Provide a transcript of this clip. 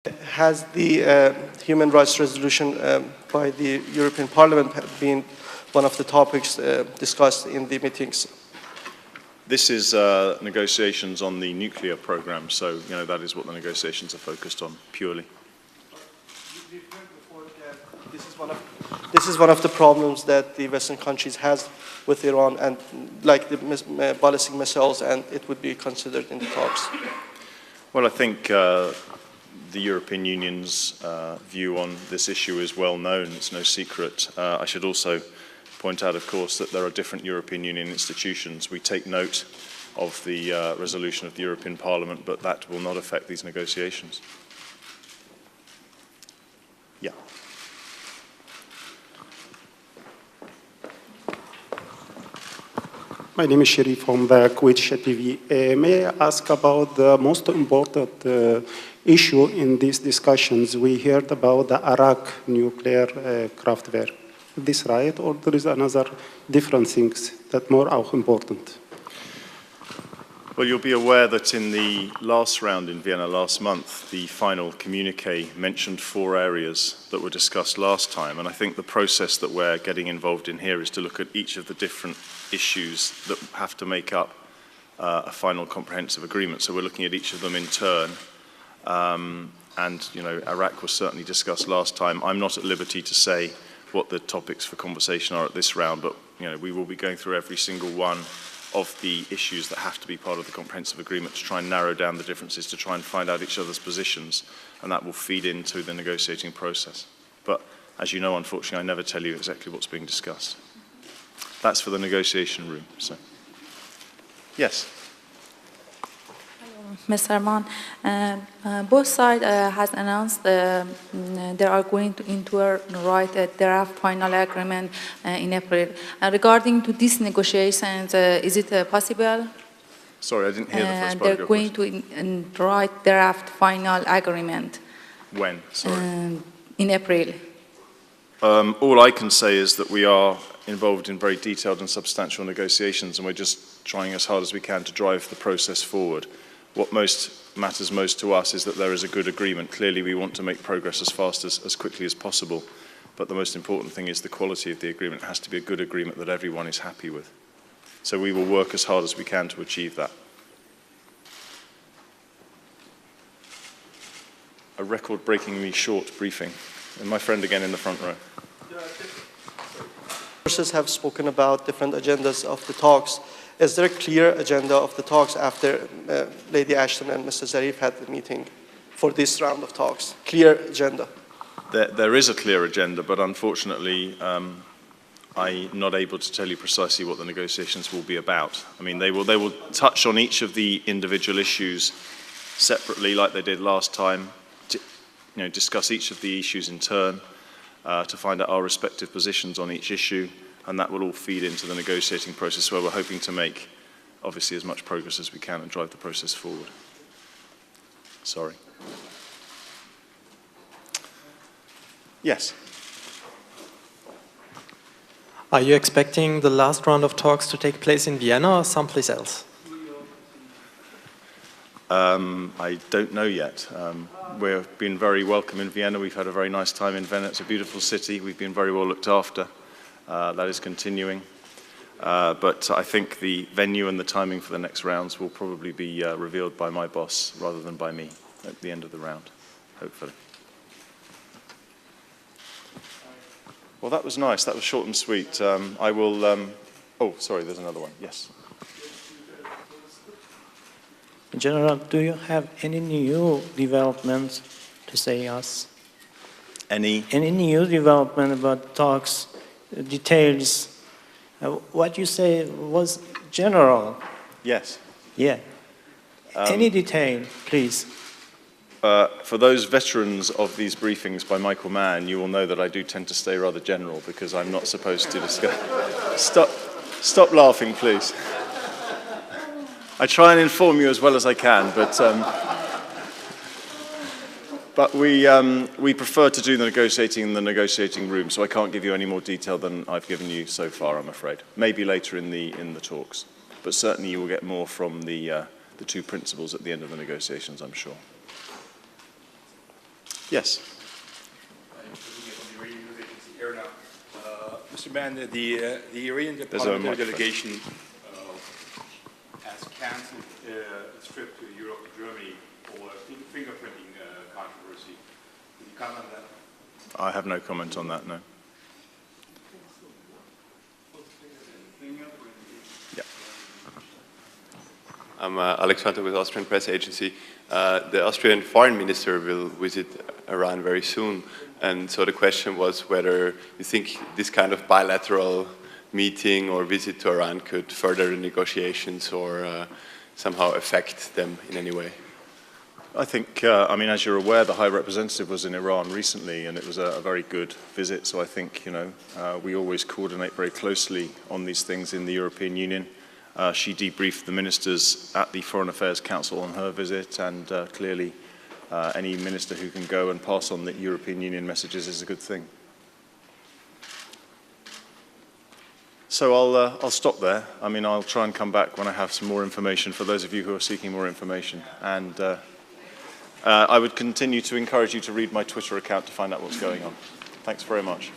Has the human rights resolution by the European Parliament been one of the topics discussed in the meetings? This is negotiations on the nuclear program, so that is what the negotiations are focused on purely. This is one of the problems that the Western countries has with Iran, and like the ballistic missiles, and it would be considered in the talks. Well, I think the European Union's view on this issue is well known. It's no secret. I should also point out, of course, that there are different European Union institutions. We take note of the resolution of the European Parliament, but that will not affect these negotiations. Yeah. My name is Sherif from the Kuwait TV. May I ask about the most important issue in these discussions? We heard about the Iraq nuclear Kraftwerk. Is this right, or there is another different things that more are important? Well, you'll be aware that in the last round in Vienna last month, the final communique mentioned 4 areas that were discussed last time, and I think the process that we're getting involved in here is to look at each of the different issues that have to make up a final comprehensive agreement. So we're looking at each of them in turn, and Iraq was certainly discussed last time. I'm not at liberty to say what the topics for conversation are at this round, but we will be going through every single one of the issues that have to be part of the comprehensive agreement to try and narrow down the differences, to try and find out each other's positions, and that will feed into the negotiating process. But as you know, unfortunately, I never tell you exactly what's being discussed. That's for the negotiation room. So, yes. Mr. Mann, both sides has announced they are going to write a draft final agreement in April. Regarding to these negotiations, is it possible? Sorry, I didn't hear the first part of your question. They're going to write draft final agreement. When? Sorry. In April. All I can say is that we are involved in very detailed and substantial negotiations, and we're just trying as hard as we can to drive the process forward. What matters most to us is that there is a good agreement. Clearly, we want to make progress as fast as quickly as possible, but the most important thing is the quality of the agreement. It has to be a good agreement that everyone is happy with. So we will work as hard as we can to achieve that. A record-breakingly short briefing. And my friend again in the front row. Forces have spoken about different agendas of the talks. Is there a clear agenda of the talks after Lady Ashton and Mr. Zarif had the meeting for this round of talks? Clear agenda? There is a clear agenda, but unfortunately, I'm not able to tell you precisely what the negotiations will be about. I mean, they will touch on each of the individual issues separately, like they did last time. Discuss each of the issues in turn to find out our respective positions on each issue. And that will all feed into the negotiating process where we're hoping to make, obviously, as much progress as we can and drive the process forward. Sorry. Yes? Are you expecting the last round of talks to take place in Vienna or someplace else? I don't know yet. We've been very welcome in Vienna. We've had a very nice time in Vienna. It's a beautiful city. We've been very well looked after. That is continuing. But I think the venue and the timing for the next rounds will probably be revealed by my boss rather than by me at the end of the round, hopefully. Well, that was nice. That was short and sweet. I will... oh, sorry, there's another one. Yes. General, do you have any new developments to say us? Any new development about talks? Details. What you say was general. Yes. Yeah. Any detail, please. For those veterans of these briefings by Michael Mann, you will know that I do tend to stay rather general because I'm not supposed to discuss. Stop laughing, please. I try and inform you as well as I can, but we prefer to do the negotiating in the negotiating room, so I can't give you any more detail than I've given you so far, I'm afraid. Maybe later in the talks, but certainly you will get more from the 2 principals at the end of the negotiations, I'm sure. Yes. Mr. Mann, the Iranian parliamentary delegation has cancelled its trip to Europe, to Germany, for fingerprinting controversy. Can you comment on that? I have no comment on that, no. Yeah. I'm Alexander with Austrian Press Agency. The Austrian foreign minister will visit Iran very soon. And so the question was whether you think this kind of bilateral meeting or visit to Iran could further the negotiations or somehow affect them in any way. I think, I mean, as you're aware, the High Representative was in Iran recently, and it was a very good visit. So I think, you know, we always coordinate very closely on these things in the European Union. She debriefed the ministers at the Foreign Affairs Council on her visit, and clearly any minister who can go and pass on the European Union messages is a good thing. So I'll stop there. I mean, I'll try and come back when I have some more information for those of you who are seeking more information. And I would continue to encourage you to read my Twitter account to find out what's going on. Thanks very much.